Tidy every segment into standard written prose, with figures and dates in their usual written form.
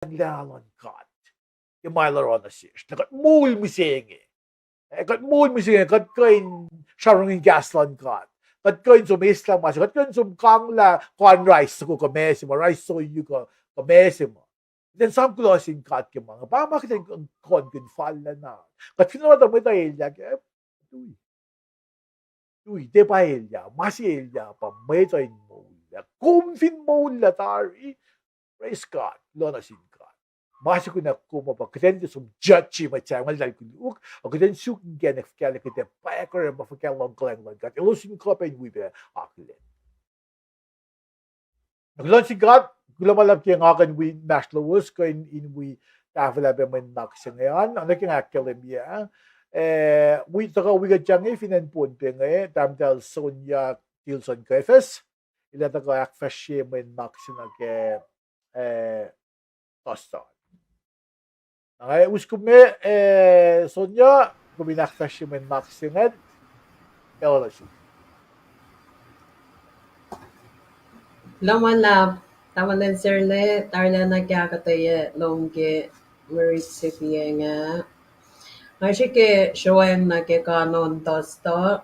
Naglalon kat. Yung Mylar na siya. Nakat mul misengi. Kat mul misengi. Kat kain sharungin gaslon kat. Kat kain sumislang masyo. Kat kain sumkang la kwan rice ko kamesi mo. Rice so you ko kamesi mo. Then some closing kat ki mga. Ba makita yung kon kinfal na. Kat finawata mo tayo ilya. Uy, de pa ilya. Masi ilya pa. May tayo mo. Kumfin mo la tari. Praise God. Lona sin God. Masuk na kuma pa keten sum judge ma chang mal dal kun o keten suk gen kale kete pa ko ma fa kel long klang long gat ilusin ko pa wi be akle naglan si God gula malap ki ngakan wi national was ko in wi tafela be man nak ngayon ang naking akelem ya wi taka wi ga chang finan pun pe ngai tam dal sonya tilson kefes ila taka ak fashe man nak ke tosta. Uskume Sonya kuminaktashimen maksimen eolasi. Lamanlab, tamalan sirle, tarla na kya kataye lomke merisipiye nga. Ngashike showem na ke kanon tosto.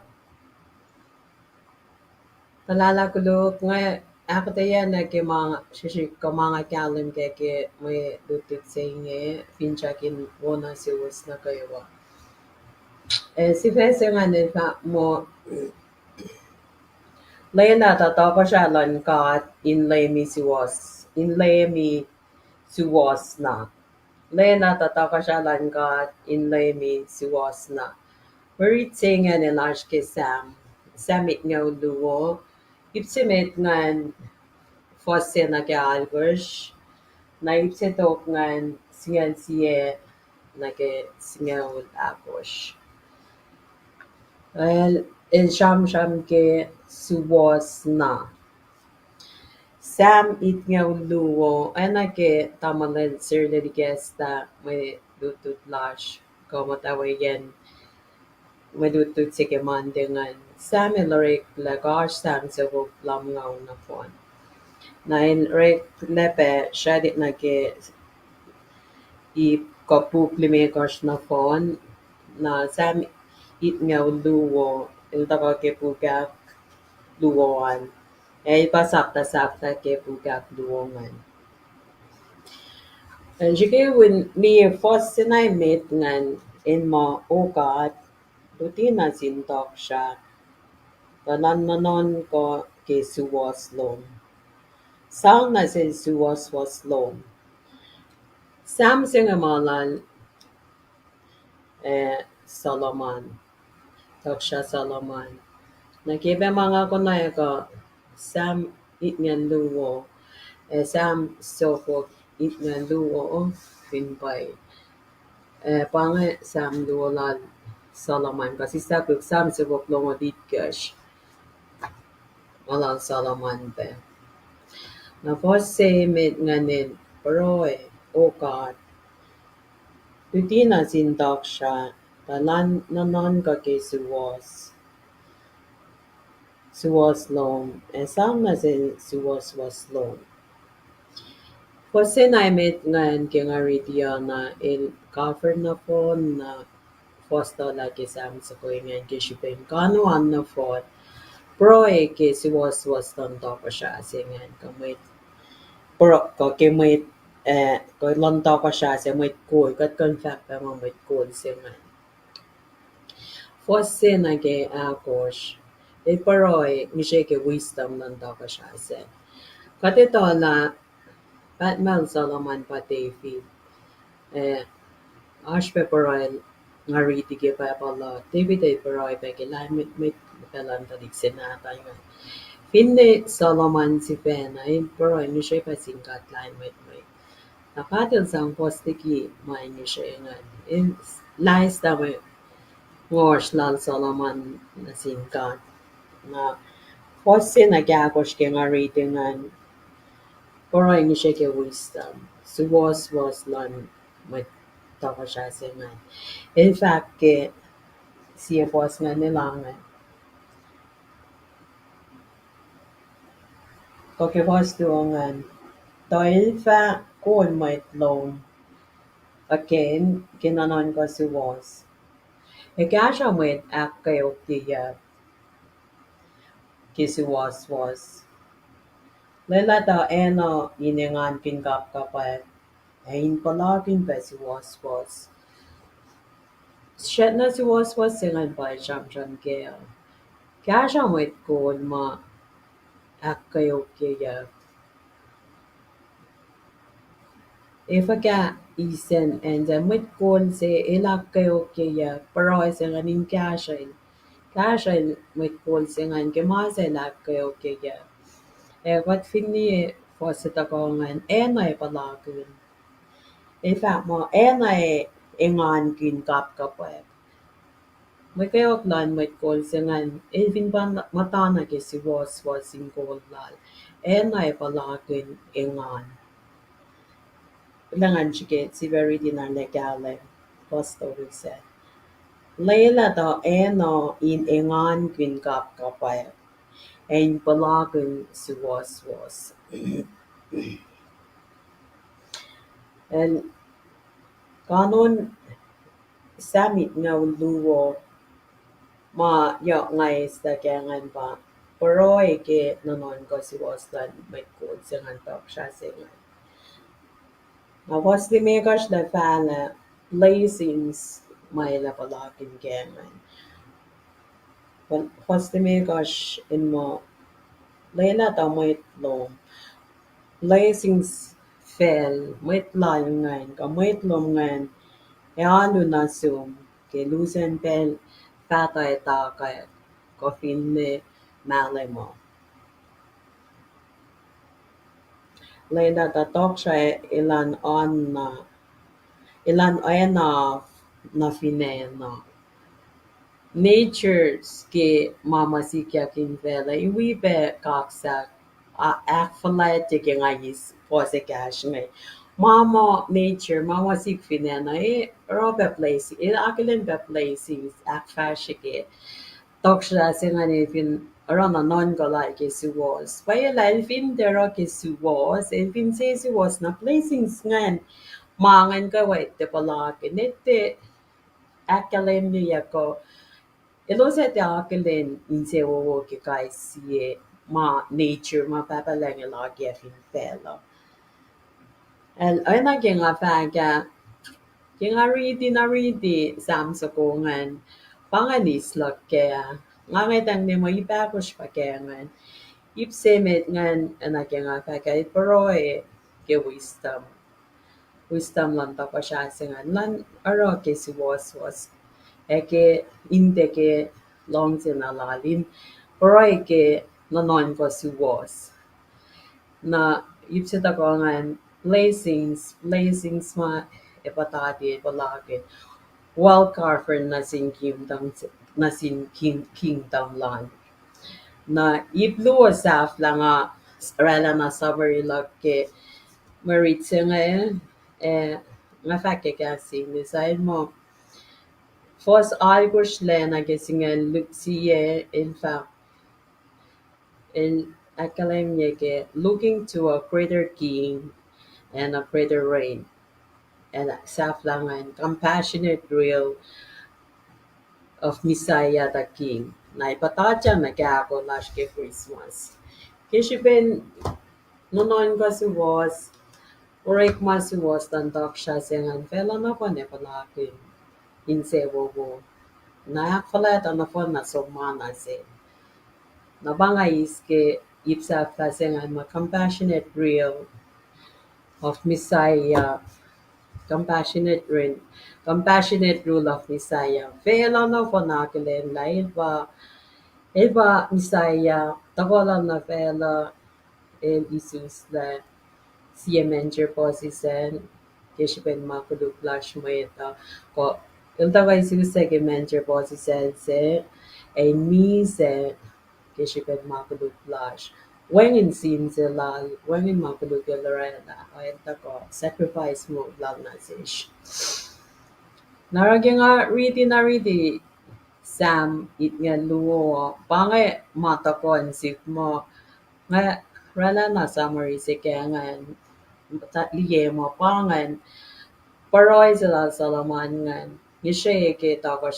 Talala kuluk nga akataye na ke mga shishik ko mga kalim ke may dutit singe pinchakin wona siwas na kayo. Si Fese nga nila mo Lena tatapa siya kat inlay mi siwas na. Lena tatapa siya kat inlay mi siwas na. Marit singa ni Lashke Samit nga luwo. Ipsimit nga fosse na kaya algers. Na ipsitok nga singan siye na ke singaw akos. Well, in sham ke siwas na. Sam it nga luwo ana ke tamalan sir gesta may dutut lash komatawayan may dutut sige mandengan Sam ilorek lagosh Sam sa lam nga na phone na in rek lepe shadit na ke I kapu plimekosh na phone na Sam it nga luwo iltaka ke pugak luwoan pasapta ke pugak luwongan. Jike when me first sinay met ngan in ma ogat rutina sintok siya nanon ko ke suwas lom. Sang na sin suwas was lom. Sam singamalan Solomon. Tok siya Solomon. Nakibe mga ko na ko Sam it ngan luwo. Sam sofok it ngan luwo pinpay. Pange Sam luwo lan Solomon kasi sakuk Sam sofok longo dit gash. Walang Solomon be. Na fosse mit nganin paroy oh God. Tutina sintok siya nanon ka ke suwas. Suwas lom. Sam na sin suwas was lom. Fosse na met ngan ke nga radio na il cover na phone na fosto la ke Sam sa ko ngan ke shipping kano an na phone. Pro ke suwas tonto ko siya singan kamay pro ko ke may ko lonto ko siya sa may cool kat confirm pa mo may cool singan. Fosse na ke akosh. Paroy ni siya ke wisdom lonto ko siya sa. Katito na Batman Solomon Patefi Ash Pepperoy nga ritige pa pala David Pepperoy pa kilamit mit pelan tadik senata nga Finne Solomon si Fena Pepperoy ni siya pa singkat line mit napatil sang postiki may ni siya nga in lies na may ngosh lal Solomon na singkat na fosse na gyakos ke nga rating nga Poroy ni siya ke wisdom. Suwas lan magtaka siya sa nga. In fact, ke siya was nga nilangan. Ko ke was doon nga. Toil fa goal might long again kinanon ko si was. E kasha mit akayo ki si was. Lela ta ena iningan kingkap kapay. Ain palagin pa si was. Siya na si was singan pa jam kaya. Kasha mit goal ma akayo Efaka isen and mit goal se ilak kayo pero singan in kasha mit goal singan kemasa ilak kayo wat finni fositakongan enay palagin. In fact mo enay ingan kin kapkapwet. May kayoklan may kol singan even ban matana ke si was in goal lal. Enay palagin ingan. Langan chike si very dinar legale posto said. Layla da eno in ingan kin kapkapwet. Ein palagin si was. And kanon samit nga luwo ma yo ngay sa kengan ba poroy ke nanon ko si waslan may kod sa ngan tok siya singan. Na was di megas na fala blazings may lapalakin kengan. Was di megas in mo layla ta may long blazings fell may layo ngayon ka may long ngayon e ano na sum ke lusen pel fatay takay ko finne malemo. Layla tatok siya ilan na na finena. Nature's ke mama sikya kin vela iwi be kaksak a akfalite ke ngayis pose cash ngay. Mama nature mama sik finena robe place akilin be places akfashike. Toksha singanin fin arana non gola ke si was. Paya la fin dero ke si was. Fin se si was na placing ngan mangan ka wait te pala ke nette akalen niya ko. Ilo sa te akalen in se wo ke kai si ma nature ma papa lang la ke fin fela. El ana ke nga fa ke nga ridi sam sa kongan panganis lok kaya ngangetang ni mo ipakos pa kaya ngan ipsemet ngan anak nga pa kay pero ke wisdom lang ta pa siya singan lan aro ke si was ke inte ke long sinalalim pero ke nanon ko si was na ipsita ko ngan blessings ma ipatati palagi wild card for nasin kingdom land na iblu saf lang nga rala na summary log ke maritse nga nga fakke kasi ni side mo fos algush le na kasi nga luksiye in fact in academia ke looking to a greater king and a greater reign and saf lang and compassionate real of Messiah the King. Na ipatacha na kaya ako last ke Christmas. Kasi ben nonon ko si was orek ma si was tantok siya sengan fela na pa ne palakin insewo wo. Nayak pala ito na po na sumana se. Nabanga iske ipsa fa sengan ma compassionate real of Messiah compassionate rule of Messiah. Fela na po na kilen lain pa Eva Messiah, takola na fela el Isus la siyemencer posisen keşipen makuluk laşmayeta ko il taga Isus ke mencer posisen se e mise keşipen makuluk laş wengin sin se la wengin makuluk elarela o enta ko sacrifice mo lang na sish naragi nga ridi Sam it nga luo pangay matakon sik mo nga rala na summary si kaya nga liye mo pangan paroi sila salaman ngan gishe ke tako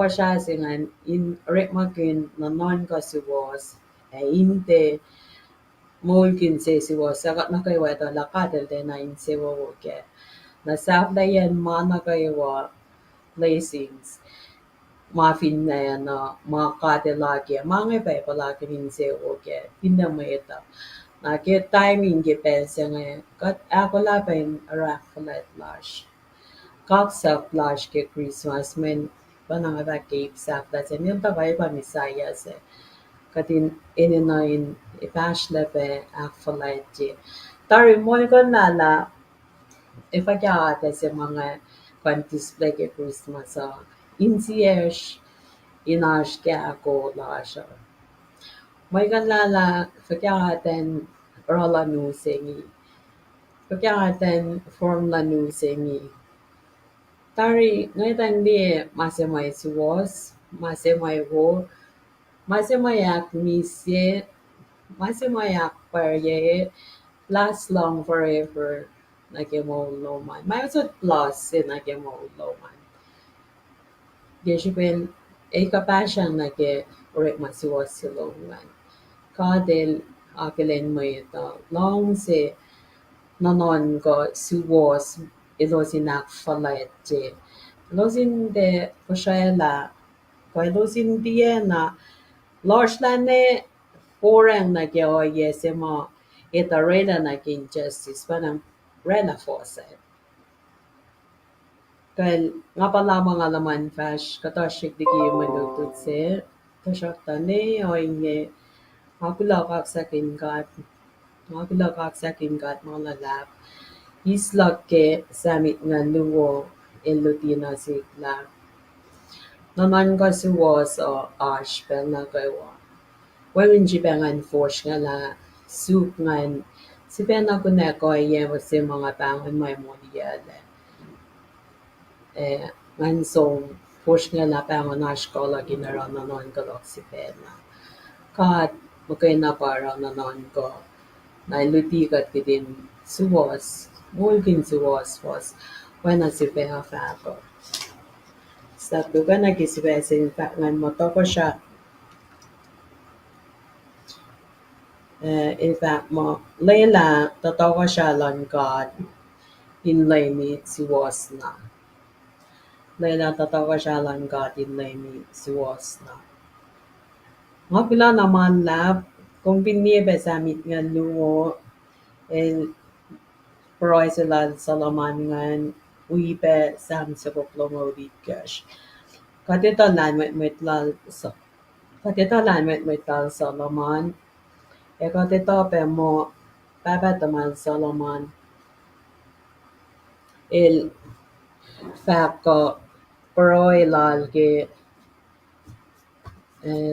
siya singan in rekmakin na non ka suwas inte mulkin se suwas sakat na kayo ito lakadel de na in se wo ke na safdayan mana kayo blessings muffin na yan na makate lagi mga pa palagi min se wo ke pinda mo ito na ke timing ke pensa nga kat ako la pen arak falat lash Kaksa Flash ke Christmas men panangada Cape Sap that's a nil tabay pa Misaya se katin ininain ipash lepe akfalaiti. Tari mo ko nala ifagate sa mga display ke Christmas sa insiesh inash ke ako lasha. May kan lala fagaten rola nu singi. Fagaten form la nu singi. Tari ngaitan di masemay suwas, masemay wo, masemayak misye, masemayak parye, last long forever, nagemo loman. May usod plus sin nagemo loman. Gesipin, kapasyan nage urek masuwas silongan. Kadel akilen mo ito, long se nanon ko suwas ilo sinak falayet je. Losin de Poshayla, kay losin diye na Lorslane forang na gyawaye se mo ita reda na injustice panang rena fose. Kay nga pala mga laman fash katashik digi manutut se tashakta ne o inye makulakak sa kinkat makulakak sa kinkat mga lap islak ke samit nga luwo elutina sigla naman ka suwas o ash pel na kaywa Warin jibangan force nga la soup ngan si pena ko na ko ye si mga pangon may mo niyala ngan song force nga la pangon na skola ginara na non kalok si pena kat makay na para na non ko na lutikat kidin suwas mulkin suwas was wana si peha fako sa tuga na kisipesi ngan mo to ko siya in fact mo Layla tatawa siya lang God in Laymi siwas na. Layla tatawa siya lang God in Laymi siwas na. Nga pila naman lab kung pinniebe sa amit nga luwo el proy sila salaman ngan uipe sam sa kuplong cash. Katita lan met lal sa katita lan met lal salaman katita pe mo papataman salaman el Facto Paroy lal ke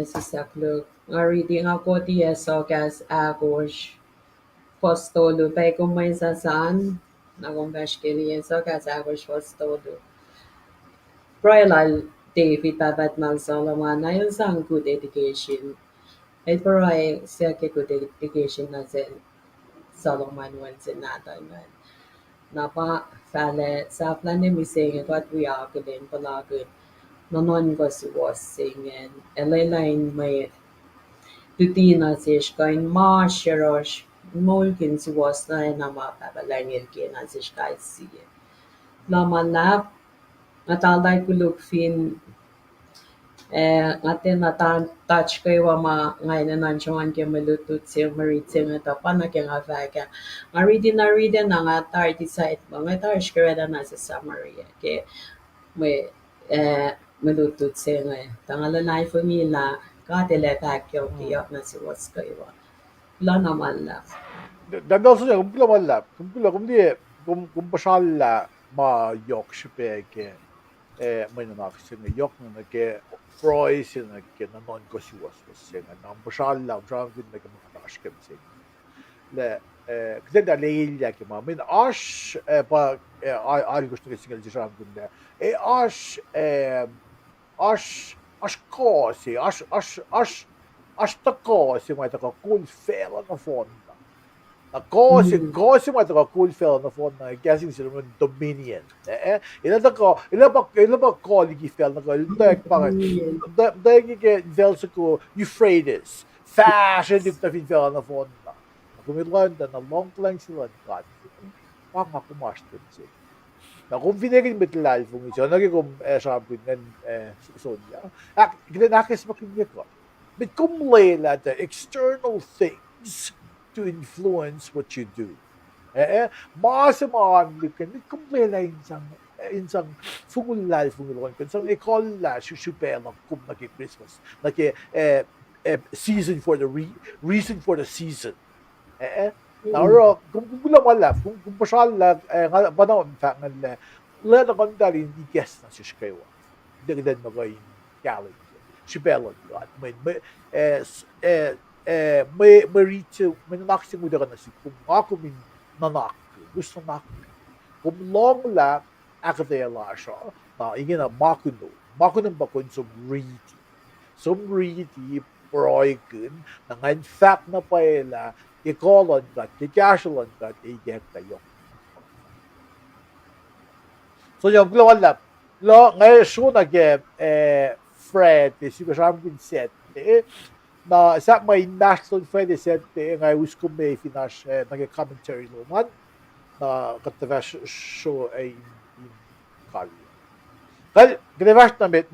sisaklo nga reading ako tiya so kas agos postolo pa kung may sasan na kung bashkili so kas agos postolo Paroy lal David Babat Mal Solomon na yung sang good education ay paroy siya ke good education na sin Solomon wan sin natin napa fale sa plane mi sing what we are gudin palagud nanon ko si was singen elaine may tutina sish kain ma shirosh mulkin si was na nama pabalangin ke na sish kai siye lama lap natalday kuluk fin ngaten natan touch kay wa ma ngay na nanchuan ke malutut si maritim ito pana ke nga vaga nga reading na nga tar decide mo nga tar shkreda na sa summary ke may malutut si nga tangala na famila katile takyo kiyak na si was kayo la naman la Dandal sunya kumpula malap, kumpula kumdi kumpasala ma yok shipeke may nanak singa yok na ke Freud singa ke na non ko siwas singa na basala driving na ke makatash ke singa le كده ليلة كما من اش با اري قلت لك سنجل جرام كنا اش اش قاسي اش تقاسي ما تقول فعلا فوندا Kasi mga cool fella na phone na guessing sila ng Dominion. Ila ba colleague fella na ko like bakit dahil ke velsa ko Euphrates fashion dip na fin fella na phone na. Kumiluan na long lang sila kat. Pak makumaster siya. Na kung pinagin bitlal fung ito nagi kung sabi ng Sonia. Ginakis makinya ko. Bit kumlela the external things to influence what you do. Maasamaan kan kumlela insang fungulal fungulon kan sang ekolla shupela kum naki Christmas naki season for the reason for the season. Naro kung wala kung pasal la panahon fa ngal la na kan dali di guest na siya kayo. Dagdag magay galing. Shupela at may rito may naksi mo daga na si kung ako min nanak gusto nak kung long la akadela siya na ingin na makuno ba kun some riti proikin na ngayon fact na paela ikolon ka kikashalon ka igek kayo so yung global lo ngayon siya nag Fred si Basam set na sa may national Fred set ngay wish ko may finish nag-commentary naman na katavas show ay in Kali. Kaya ginavas na mit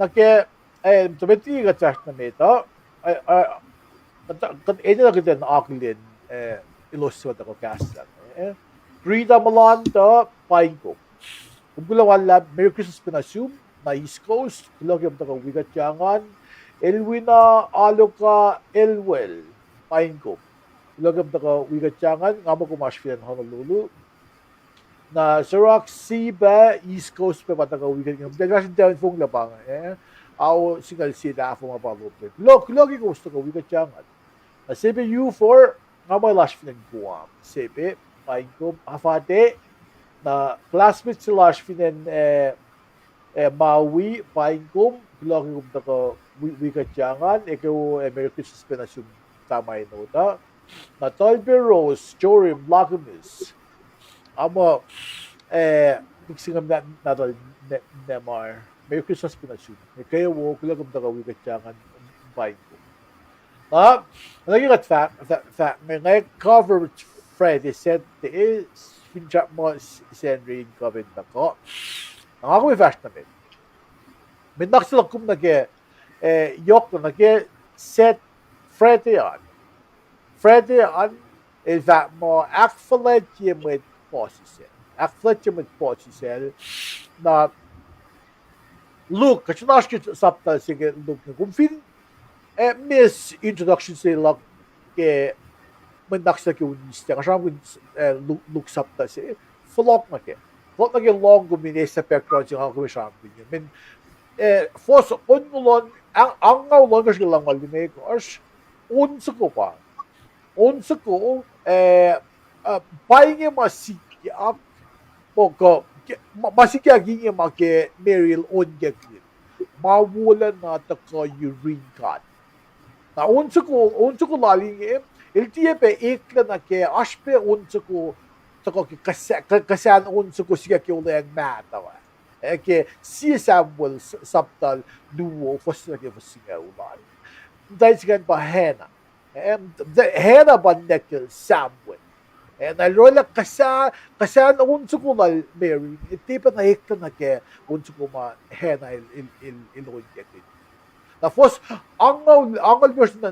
tumiti gatavas na mit ito na kita na aklin iluswat ako kastan Rita Malan to pain ko kung wala Merry Christmas pinasum na East Coast kulog yung tako wigat yangan Elwina Aloka Elwell pain ko kulog yung tako wigat yangan nga mo kumasfian Honolulu na Sirach Siba East Coast pa mataka wigat yung dagasin tayo fong lapang aw singal sila fong mapalupit kulog yung gusto ko wigat yangan na CBU4 nga mo lashfinan Guam CB pain ko hafate na classmates sila lashfinan Maui pain ko kulog yung tako wigat yangan ikaw Merry Christmas pinasum tamay nota na Tolby Rose Jorim Lagamis amo singam na Nemar Merry Christmas pinasum kayo wo kulog yung tako wigat yangan pain ko naging at fact may cover Friday said is pinjak mo Henry in comment ako ako may fast namin may naksila kum yok na set Friday on in fact mo akfalet yung may posisel na look kasi naskit sapta sige look kung fin miss introduction sila ke may naksila ki uniste kasi look sapta si flok na long gumine sa background yung ako may sabi niya men fos onulon ang ngawlon kasi lang malimay ko as unsa ko pahingi masikya ko masikya gingi make Meryl Onyek mawala na taka urine card na unsa ko laling LTP ikla na ke aspe unsa ko tako kasan unsa ko siya ke ulang matawa ke si Samuel subtle duo first na ke siya ulan dahil siya pa hena hena ba nekel Samuel na rola kasan unsa ko mal Mary itipa na ikla na ke unsa ko ma hena iloy ke na first ang version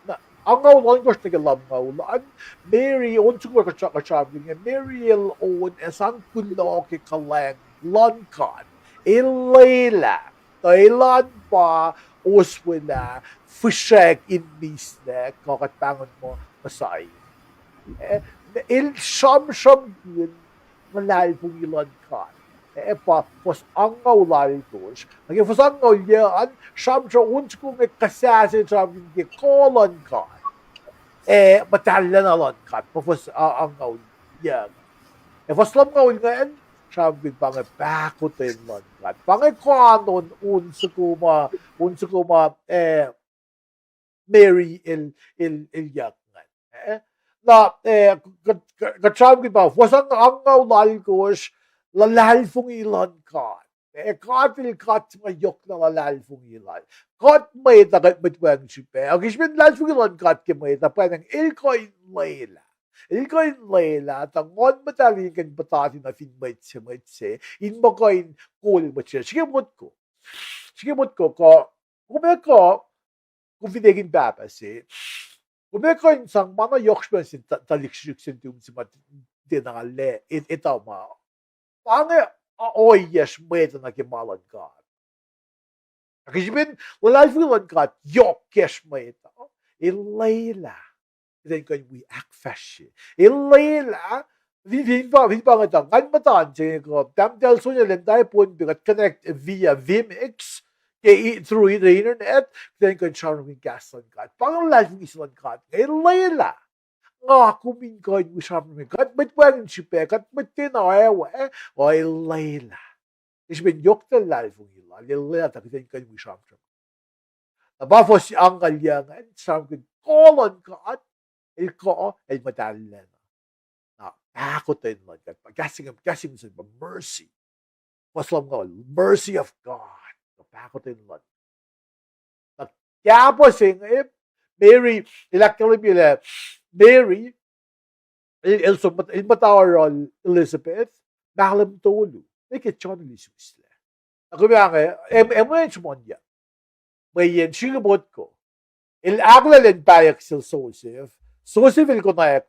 na ang lang gusto ng lamaulaan, Mary, unsa ko ka-traveling, Mariel on esang kulo ki kalang lankan, ilayla, Thailand pa, uswila, fishek in misne, kakatangon mo, masay. Sham yun, malal pong ilankan. Pa, pos angaw lalitos. Naging pos angaw yan, siyam siya unsa ko may kasasin traveling ki kolon ka. Batalya na lang ka. Pos angaw yan. Pos lam ngaw ngayon, siyam ko pa nga bakutin lang ka. Pangay kanon, unsa ko ma, Mary il yak nga. na katram ki ba wasang angaw lalkosh lalfung ilan kat katil kat ma yok na lalfung ilan kat may tagat bitwang sipe agish bin lalfung ilan kat ke may tapan ng ilkoin layla ilkoin layla tangon matali kan batati na fin may se in mo koin kul mo siya sige mot ko kumeko kuvidegin babase kumeko insang mana yokshben sin talikshik sin tum simat dinale itama pange oy yes meta na kimalan god akijbin walay filan god yok yes meta ilayla then kan we act fashion ilayla vi ba ngata ngan matan je ko damdel sunya len dai pun bigat connect via vmx through the internet then kan charming gaslan god pang life islan god ilayla nga kumin ko yung charming god but when she pe kat bitin awe oy layla ich bin yokta life ila layla ta kan kan we charming abafo si angal yang charming kolon god ilko ay madalan takotin like that. Guessing is the mercy. Muslim ko, mercy of God. Takotin like that. Kaya po sing Mary, ilakilibila, Mary, ilmatawar Elizabeth, mahalam tolu. Ike John Lisus. Ako ba nga, mo niya. May yan, singabot ko. Agla len payak sil Joseph. Joseph ko na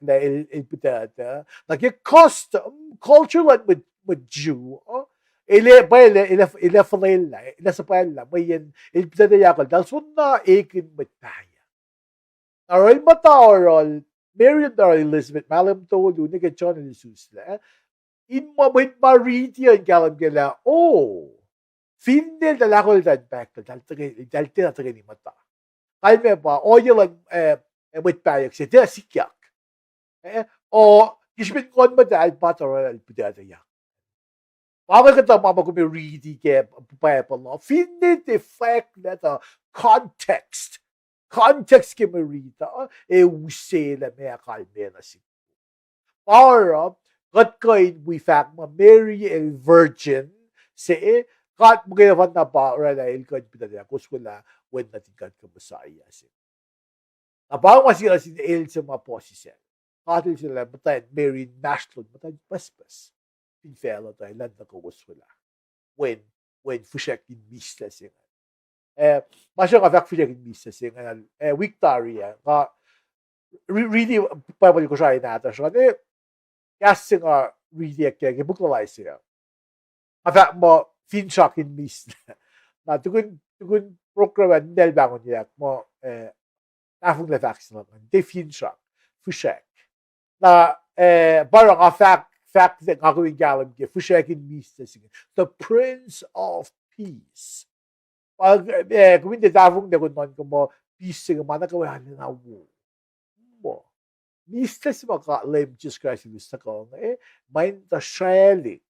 pitata. Custom, culture like with Jew. Ile falella, ile sa pala, may yan, pitata yakal. Dahil sunna ekin mit paya. Aral mataoral, Mary and Elizabeth, malam to do, nigga John and Jesus la. In mabit maritian kalam kala, Findel dalakol dan back, dahil tinatagay ni mata. Kalme ba, o yung with payak siya, di sikyak. O, kismin kon ba dahil pataral pidada yak. Mama ka mama ko may ready ke pa law. Finit effect na to context. Context ke marita, usela may kalme na si. Para, kat kain we fact ma Mary a virgin, say, kat mo kaya na pa, rala ilkan pidada, kuswala, when natin kat ka masaya si. Abang masila si El sa mga posisel. Katil sila, matayin, Mary Nashlon, matayin, paspas. Pinfela tayo, land na kawaswala. When fushek in mista siya. Masya ka fushek in mista siya. Victoria, really, pabalik ko siya inata siya. Kasi nga, really, kaya buklay siya. Afak mo, finshak in mista. Na, tukun program, nel bangon niya, mo, Afung le vaccine de finshak fushek na barang a fact that gagawin galam ge fushek in mista the Prince of Peace pag kung hindi davung de kun ko mo peace sing mana ka wa na wo mo mista si maka lem just Christ mista ko mind the Shalik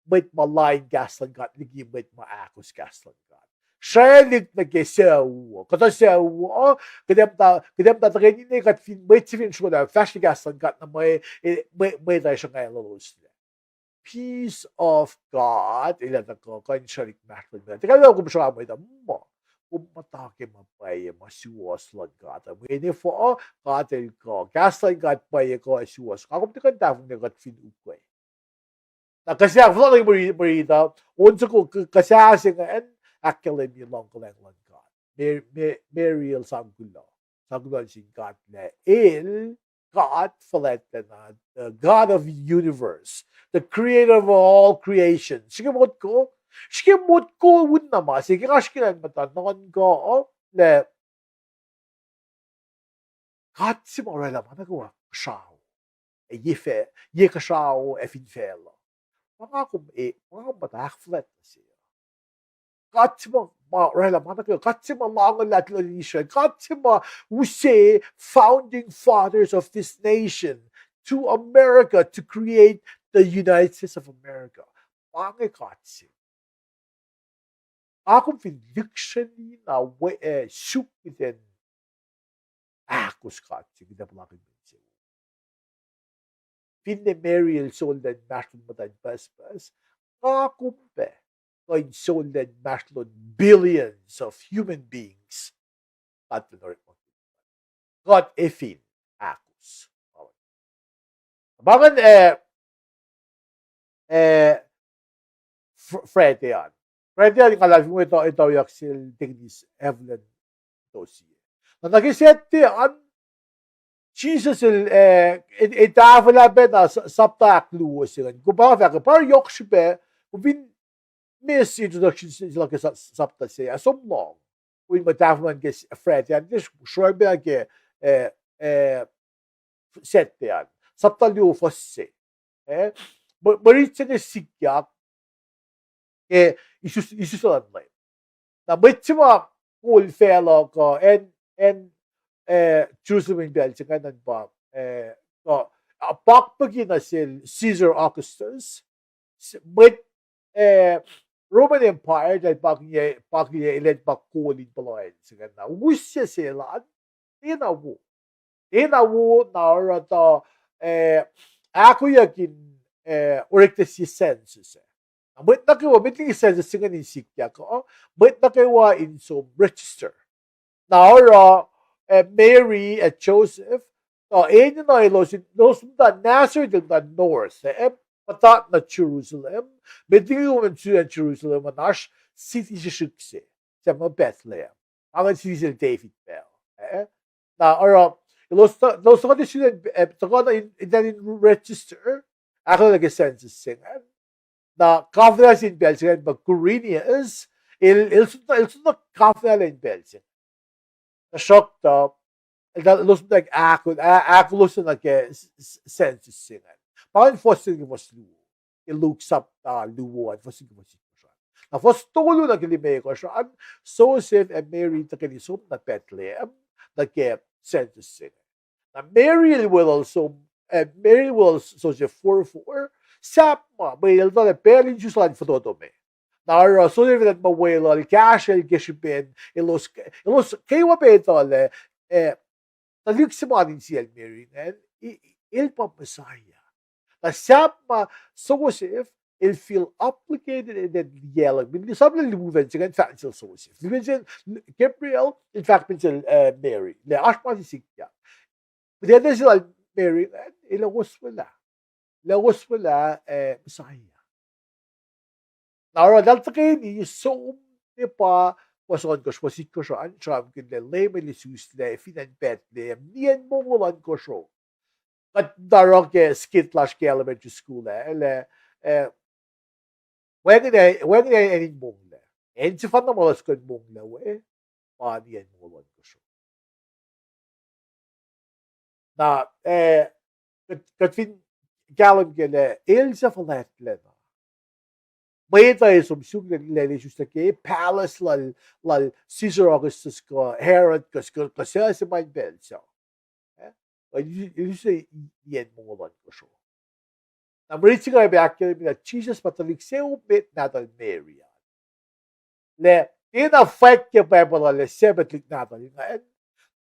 mit malain gaslan got ligi mit maakos gaslan got Shalik na gesew. Kata sew, kadem ta tagay ni kat fin may fin show na fashion gaslan got na may tayo siya ngayon lolos. Peace of God, ilan ko kan Shalik Macklin. Teka lang kung siya mo ito mo. Kung matake mapay masiwas lang got. May fo katel ko. Gaslan got pay ko asiwas. Ako tikan tafong na got fin ukway. Na kasi ako lang marita. Unsa ko kasi nga akkelim yung long lang God. Meriel Samgulo. Samgulo sin God na God falete na the God of the universe, the creator of all creation. Sige mot ko wun naman. Sige ka sikilan matanongan ko le God si morela managawa siyaw. Ye ka siyaw finfelo. Mga batak flat na siya. Katsima rela manaka katsima langan latlanisha katsima we say founding fathers of this nation to America to create the United States of America. Mange katsi. Akong conviction na shoot within kuskat sige plakin bense. Finne Mariel solden mashlon matan paspas. Kakumpe. Koin solden mashlon billions of human beings. At the God efin akus. Bakit Fred yan. Fred yan, kalagi mo ito yung sil tingnis Evelyn dossier. Na nagisette an Jesus itafala be na sapta kluos yan. Kung baka faka, par yok sibe, kung bin miss introduction sila ke sapta siya, som long. Kung matafman ke Fred yan, this sure be ke set yan. Sapta liu fosse. Maritse ne sikyak, isusulan. Na bitsima cool fellow ko and Jerusalem Belgium kanan ba ko pakpagi na Caesar Augustus but Roman Empire dahil pakniya ilan pa kulin paloy sige na usya sila tinawo na orato ako yakin urekta si census but na kayo biting census nga ni sikya ko but na kayo in so register now Mary and Joseph ayun na los da Nazareth da north patat na Jerusalem biting yung Jerusalem nash city shukse sa mga Bethlehem ang city si David Bell na los ko di sila in register ako nag-census singan na confidence in Belgium but Quirinius il sono confidence in Belgium na shock to los nag ako los nag-census singan paano fossil ko mas luwo il-look up luwo at fossil ko mas na fos tulo na kilimay ko siya Joseph and Mary na kinisum na Bethlehem nag-census singan na Mary will also Joseph 4:4 sapma may ilda pelin juslan fototome na so that mawelo cash el geshipin ilos kayo petole talik si manin si el Mary and il papasaya na sapma Joseph il feel obligated in that yellow bin sabi limuven sigan fancil Joseph limuven Gabriel in fact pincel Mary le ashma si sikya but sila Mary ilawos wala Messiah. Now, dal takin so di pa wason ko wasit ko siya an tram kin le leme li sus le finan bet le nien mo walan ko siya. At darog ke skit lash ke elementary school le when any mong le. En si fan na mo las ko mong le we pa nien mo walan ko siya. Na katfin galam gele Elsa Faletlen. May tayo sumsug na nilali siya ke palace lal Caesar Augustus ko Herod ko kasi sa my bed so. You say yen mo ko siya. Na maritsi nga back na Jesus patalik sa ubit natal Mary. Le in-affect ke Bible le sebetlik natal.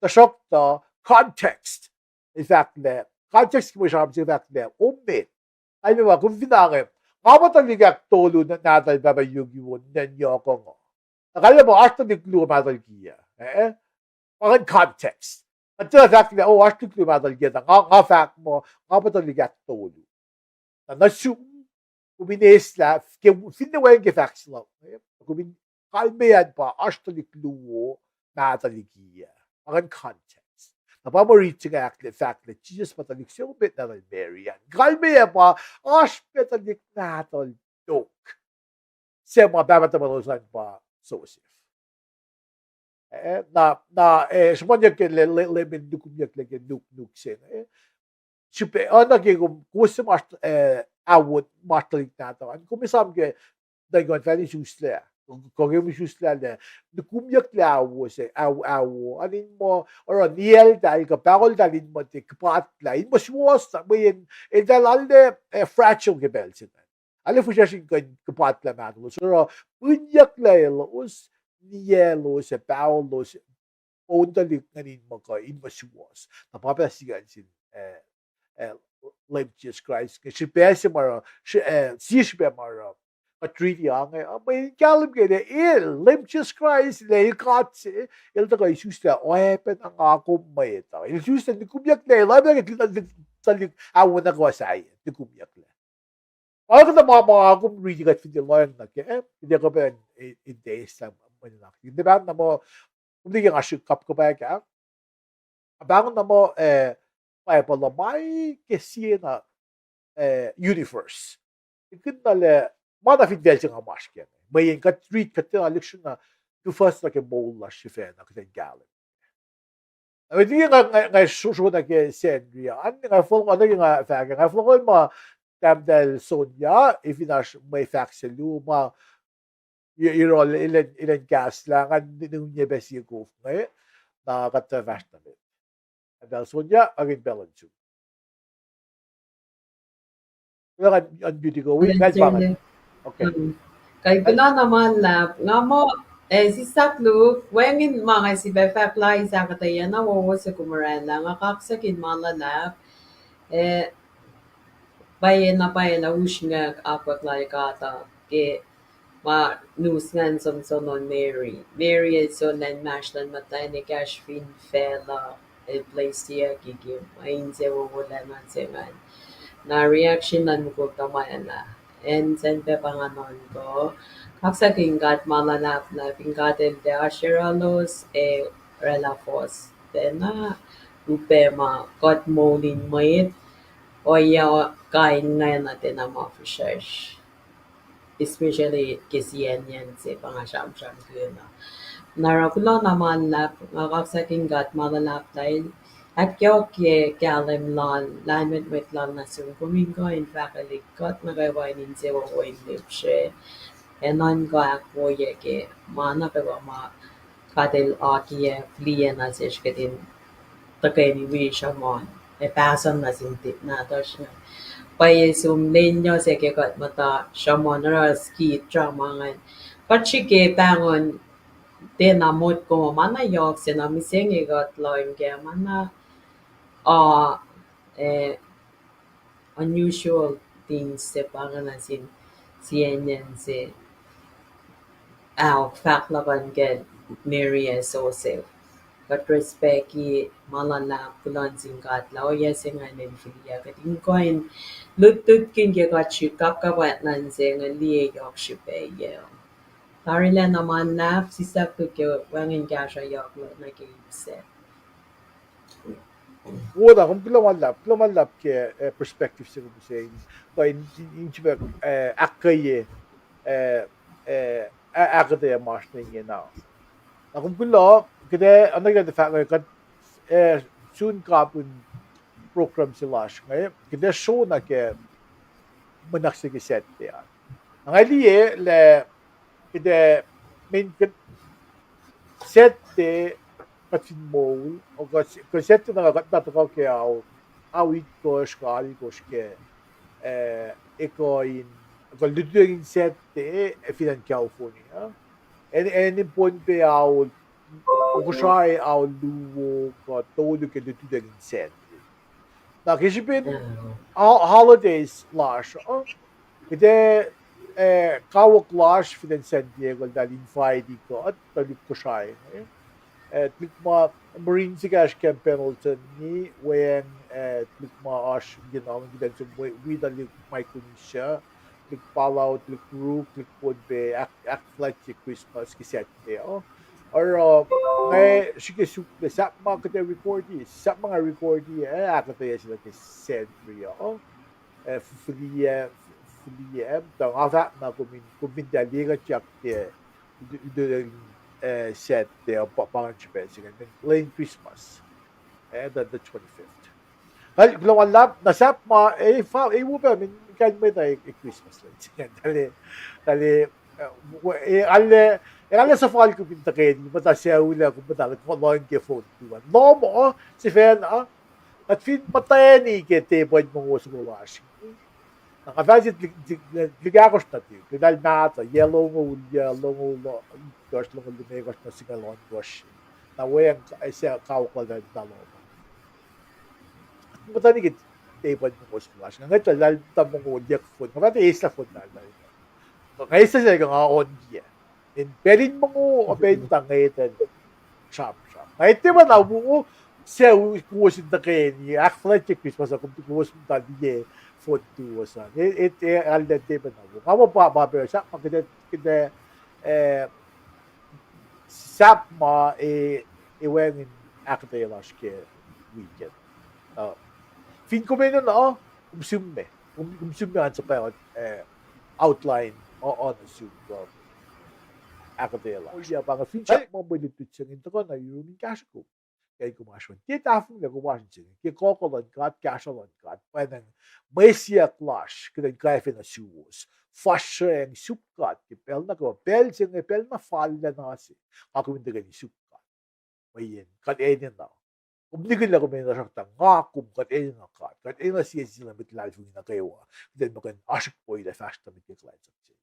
The shock to context. In fact, le context mo siya sa fact le ubit. Ay mo kung vinangin Kapag ligak tolo na natal babayog yun, nanyo ko nga. Nakala mo, hasta di clue matal giya. Pangin context. At sa fact na, hasta di clue matal giya. Nga fact mo, kapag ligak tolo. Na nasum, kuminis la, finawain ke facts lang. Kalmayan pa, hasta di clue matal giya. Pangin context. Napamorito nga actually fact that Jesus matalik siya ubit na Mary yan. Kalmaya pa, hospitalik natal joke. Siya mga babatamalusan pa Joseph. Semuanya ke lemen dukumyak lagi nuk sen. Siya naging kusa mas awot matalik natal. Kumisam ke dagon fali susla. Kung yung susla na dukumyak lawo sa awo anin mo or niel dahil kapakol dalin mo te kapatla in mo suwas na mo yun dalalde fractional gebel sila alin po siya sing kapatla matlo so punyak la los nielo sa paulo Ondalik nganin mga invasiwas. Napapasigan sin Lord Jesus Christ. Si pesi mara, si mara. Treaty ang may kalam kaya Lord Jesus Christ le katse il ta kai susta oepen ang ako may ta. Il susta di kubyak le labi na talik awan na ko say di kubyak le. Ako na mga akong reading at hindi lang na kaya hindi ko pa in days lang maninak. Hindi ba na mo hindi yung asyik kap ko pa kaya abangon na mo pala may kasi na universe. Ikut na le mana fit velsi nga maşken. May ka treat ka ta leksyon na to first like a bowl la shifen na kaya galit. Hindi nga suso na kaya sendria. Ano nga full ano nga faga nga full ko ma del Sonia, if inash may fax sa luma, ilan gas lang, nung niya besi yung ngayon, nakakatafash na rin. Del Sonia, agin balance yun. Kailangan unbeauty ko, kahit bakit. Okay. Kay guna naman lap, nga mo, si Saklu, wengin mga si Befak Lai sa katayan na wawo sa kumarela, nga kaksakin mga lap, bayan na wish nga apat lai kata ke ma news ngan som non Mary is so nan mash nan matay ni cash fin fela place tiya gigi main se wo wala man se man na reaction nan ko tamayan na and sen pe panganon ko kaksa kingat malanap na pingatel de asheralos relafos na rupe ma got molin mayit o ya kain ngayon natin ang mga fishers. Especially kasi yan sa pangasyam-syam ko yun. Narakula naman na makaksaking gat malalap dahil at kyo kalim lan lamet with lan na sung kumingo in fact alikot na kawainin sa wawain lip siya. Enon ko ako ke mana pa ba ma katil aki fliya na siya katin takay ni Wisha mon. Pasan na sintit na to siya. Pay sum lenyo sa kekot mata siya na ski drama ngan. Pachike pangon tinamot ko mana yok sinamising igot loim kaya mana unusual things sa panganasin CNN sa fact laban get Mary Joseph. But respect ki malala pulan singkat lao ya singa nen filia kating koin lutut kin ke kat chikap ka wat nan sing liye yok shipe ye. Tarila naman na si sap ke wangin kasha yok lo na ke ipse. Wala, kung pilamalap ke perspective sa kung sa in inchibak akaye akade mas na yun na. Kung pila kada ano yung fact kad soon kapun program sila ngayon kada show na ke manaksig set yan. Ang aliye le kada main set katin mo o set na katataw ke awit ko skali ko ke eko in kalduduring set finan California and in point pe out o siya au luwo ka todo ke duduring set na kisipin holidays lash kede kawak lash finan San Diego dalin Friday ko at talip ko siya Tlikma Marine Sigash Camp Pendleton ni when Tlikma Ash ginawang gidan sa widalik Micronesia Tlik Palau, Tlik Ru, Tlik Podbe act like Christmas kiset or ngay sikisuk sa mga kata recordi akata sila kiset rio fulia tang ava na kumindaliga chak set their punch basically late Christmas and the 25th. Hal glawang lap nasap ma wo pa min kan may tay Christmas lang. Dali alle sa fall ko pinta kay di mata siya ula ko mata ko long ke phone tuwan. No mo si fan at fin patay ni ke te boy mo sa wash. Nakafazit ligakos na ti. Kidal nata yellow mo gosh long lumegos na sigalon gosh. na weng siya kawkal na daloba. At matani git table mo splash. Nga ito dal tamong uliak food. Nga pati isla food dal. Nga isa siya nga on dia. In perin mo open tangitan. Sharp. Nga ito ba na mo siya kuwasin na kayo ni athletic Christmas ako kuwasin na diye food to sa. It alde ba na mo. Nga mo pa ba siya kita sap ma iwen akte laske weekend. Fin ko menon na umsumme. Umsumme han sa pa outline on the soup akte la. Olya banga fin sa mo bili tutsen into ko na yun cash ko. Kaya kumasyon. Kita afung na kumasyon. Kaya kokolon kat cashalon kat. Pwedeng Masia clash. Kaya kaya fin na suwos. Fasheng supkat. Kipel na ko. Pel sing pel na fall na nasi. Ako hindi ganyan supkat. Mayin. Kat edin na. Umligin lang ko may nasakta nga kum kat edin na kat. Kat edin na siya sila mitlal fung na kayo. Then makan ashik po ila fast na mitlal sa siya.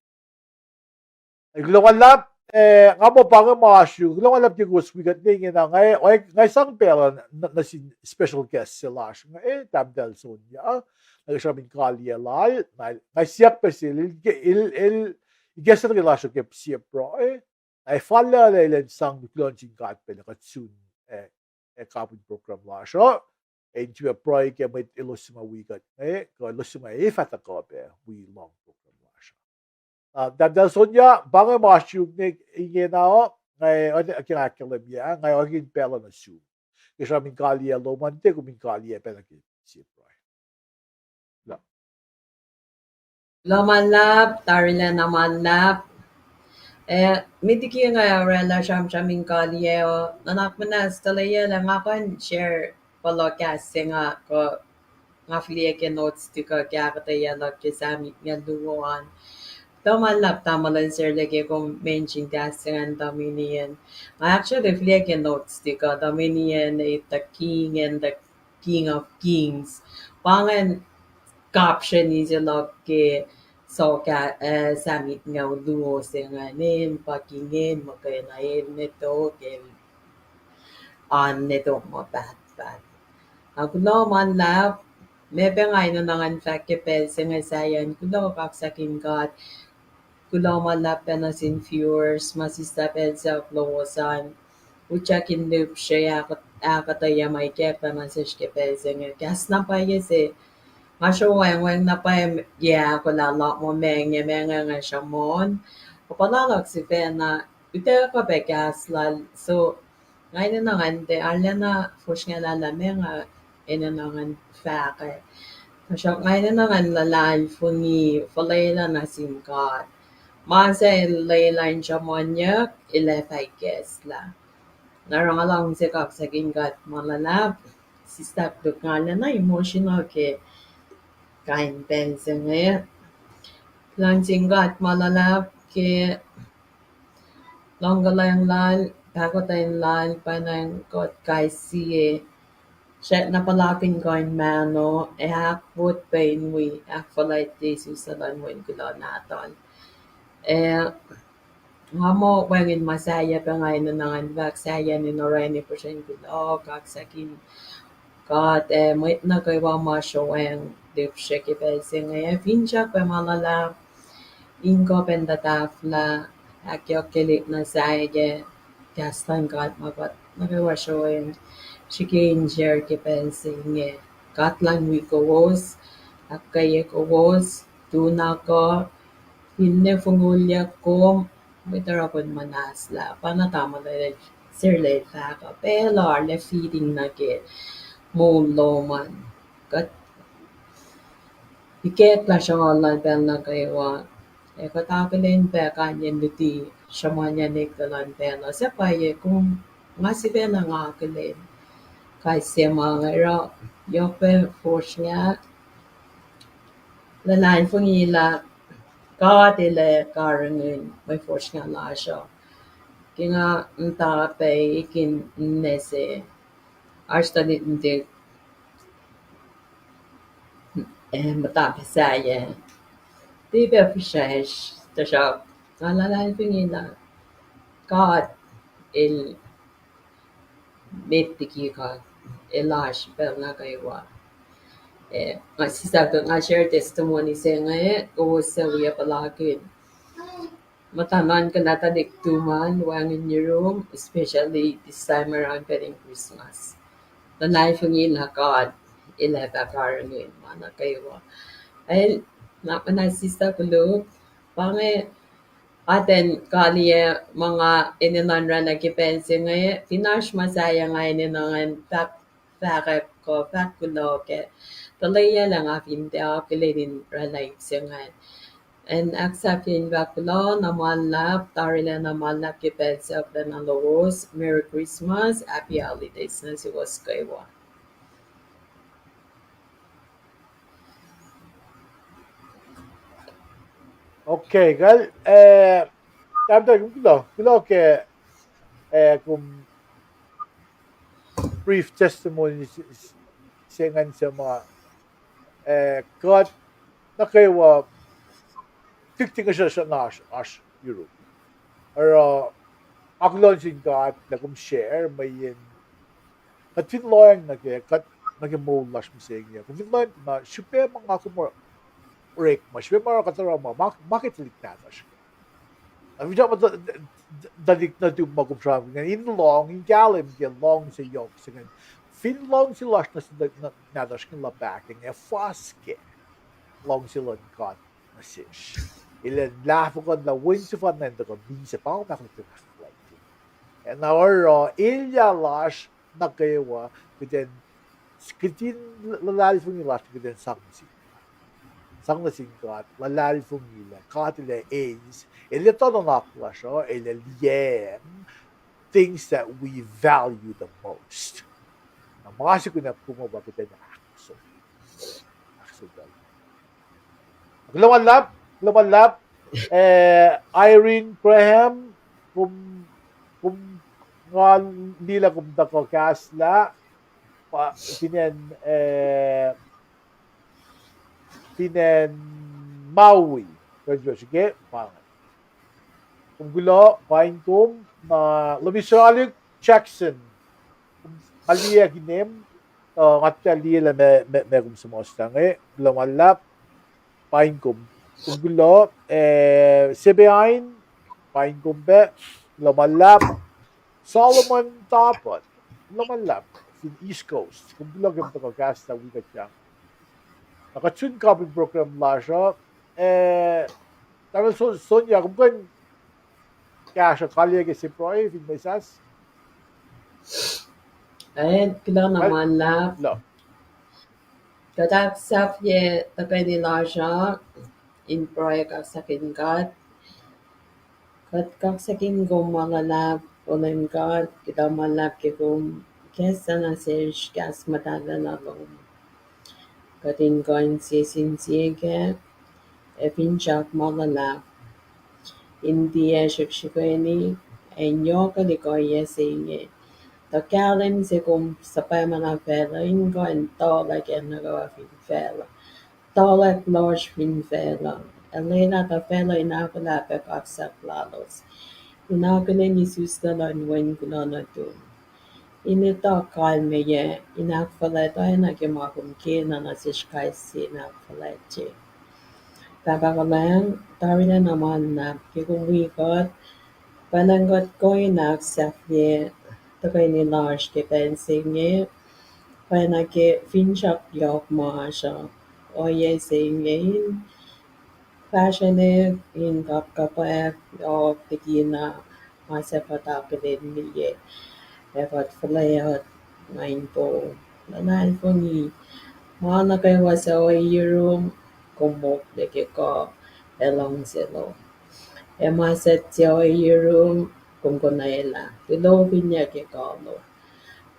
Ay gulungan lap. Nga mo pa nga masyo. Gulungan lap yung guswigat niya na ngay sang pera na si special guest sila. Nga tabdal son niya. Nagsasabi kalya lal. Ngay siyak pa sila. Guest na relasyon kaya siya pro. Ay falla lang sang launching kat pa na katsun. Kapit program la siya. En tu pro kaya may ilus mawigat. Kaya ilus maifat ako pa. We long program la siya. Dabdal sonya bange masyug ne ingenao ngay kinakalam ya ngay ogin pela na su. Kisha min kalia lomante ko min kalia pela ki sipro. La. Lomanlap, tarila namanlap. Midiki nga rela shaming kalye nanak manas talaya lang ako share podcast nga ko nga flieke notes tika kya kataya lag kisami nga duwan. Lomanlap tamalan sir lagi kong mention kasingan dominion. Actually flieke notes tika dominion the king and the king of kings. Pangan caption is log ke so ka samit nga duo senganin pakingin makainain nito ke on nito mo bat. Kuno man lap maybe nga ino nangan fakipel senga sayan kuno kaksakin kat kuno man lap na sin viewers masistapel sa uploasan uchakin loop siya akataya may kepa masas kepel senga kas na pa yese Masya weng na pa ya ko la lot mo meng ya meng nga siya mon. Papalalak si Fena ute ko be gas la so ngayon na ngante alya na fush nga la meng nga ina na ngan fa ka. Masya ngayon na ngan la lan fungi falela na simkat. Masa laylan siya mon yak ile fa guess la. Narangalang si kak sa gingat malalap. Si step duk nga na emotional ke kain bensinge lansingat malalap ke longgalang lal pagotayin lal panang kot kaisi Siya napalapin ko ang mano hakbut pain we akfalait di susalan wen kulo naton nga mo wengin masaya pa ngayon na nangan vaksaya ni Noreni po siya kulo kaksakin God may nagaywa masyaweng dip siya kipesing fincha pa malala ingo pendatafla akyo kilit na saige gastan God mabat nagaywa siya Chicken jer kipesing katlang wikowos akaye kowos tuna ko pinne fungulya ko mitarapon manasla panatama na sirle faka pero le feeding na ke Moloman. Kat iket la siya online bel na kaywa. Katapilin pa kanyan luti siya manya nikalan bela. Sa paye kung nga si bela nga kilin. Kay siya mga ra yope force nga lalain fungila katile karangin may force nga la siya. Kinga ntape ikin nese arstadit hindi matapasaya. Di ba fresh ta siya. Nalalain ko nila. God il Mettiki ka elash pel nga kaiwa. Nga sisa ka nga share testimony sa nga o sa wiya palagin. Matanan ka natadik tuman wang in your room, especially this time around getting Christmas. The knife ng ilakad, ilakakaran mana kaiwa. Ay, napanasista ko lo, pange aten kaliya mga ininanra na kipensi ngayon, Pinash masaya ngayon ninangan fakap ko, fakulo ke. Talaya lang afin te akilin ralaik siya ngayon. And aksapin vakulo namalap, tarila namalap kipensi of the nalos. Merry Christmas, Happy Holidays na si Waskaiwa. Okay, gal tabda kulo ke kung brief testimony singan sa mga kat na kaywa tikting siya as Europe. Or aklon sin kat na kum share may yin kat finloyang na kaya kat naging lash mo sa inyo. Kung finloyang na syupe mga kumor break mas syupe mga katara mo makit lik na siya. Abi dapat dadik na tu magkumsam nga in long in galim ge long sa yok sa fin long si lash na nadas kin la backing e faske long si lon kat na sish. Ilan lafo ko na win si fan na ko bin sa pao na ko like. And our ilya lash na kaywa kuten skitin lalali fung lash kuten sang na singkat lalali fung ila katile is ele todo nakla siya ele liem things that we value the most. Na makasi ko na pumaba kita na akso. Akso dal. Lumalap, Irene Graham, kung nga nila kung dako kasla, tinen Maui. Kaya sige, pangat. Kung gulo, pain kum, na lumisalik Jackson. Kung aliya ginem, ngatya aliya la me kum sumostang lumalap, pain kum. Kung gulo, Sibein, pain kum be, lumalap, Solomon Tapot, lumalap, in East Coast. Kung gulo, gamit ako kasta, wikat yang. Nakatsun copy program la siya, tagal Sonia, kung kan kaya siya kalya ke si Proy, fin may sas? Ay, kila naman la, Lo. kadak safye tapay nila siya, in proy kak sakin kat, kak sakin gom malalap, ulim kat, kita malap ke gom, kesa na siya kas matala na gom. Katin koin si sinsige, pinchak malalap, India shikshikweni, enyo kalikoye singe. The Kalim sikum sapamana fela ingo and like enago fin fela. Like large fin fela. Elena the fela inakula pekaksak lalos. Inakulen isusla and wen gulana dum. Inita kalme ye, inakfaleta inakimakum kina nasishkai si inakfalete. Babagalang, tarina naman na kikungwikot, pananggot ko inaksafye, takay ni Lars ke pensinge, panake finchak yok maasha, oye singin, passionate in kapkapek, yok tikina, masapatapilin niye, evat falayat, ngayon po, nanay po ni, mana kayo wasa oye room, kumok deke ko, elong silo. Emaset siya oye room, kumkunayla, pilovin niya ke kalo.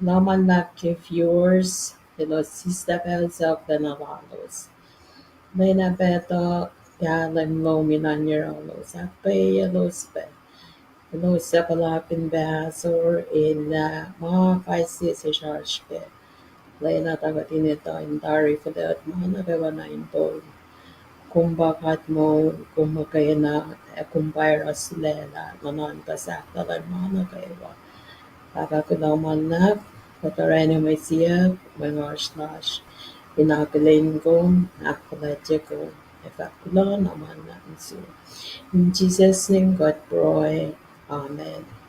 Naman na ke viewers, los sista pelsa of the navalos. May na beto, yalan lo minanyaralos, apay los pe. Los sa palapin behasor in mga kaisi si Sharshke. Lay na tagatin ito in dari for the mga nagawa na ito. Kung bakit mo kumakaya na kumpara sila na nanantasak na mga nagawa. Pagkakunaman Patarana may siya, mga slash, pinakaling ko, nakaladya ko, naman na. In Jesus' name, God pray. Amen.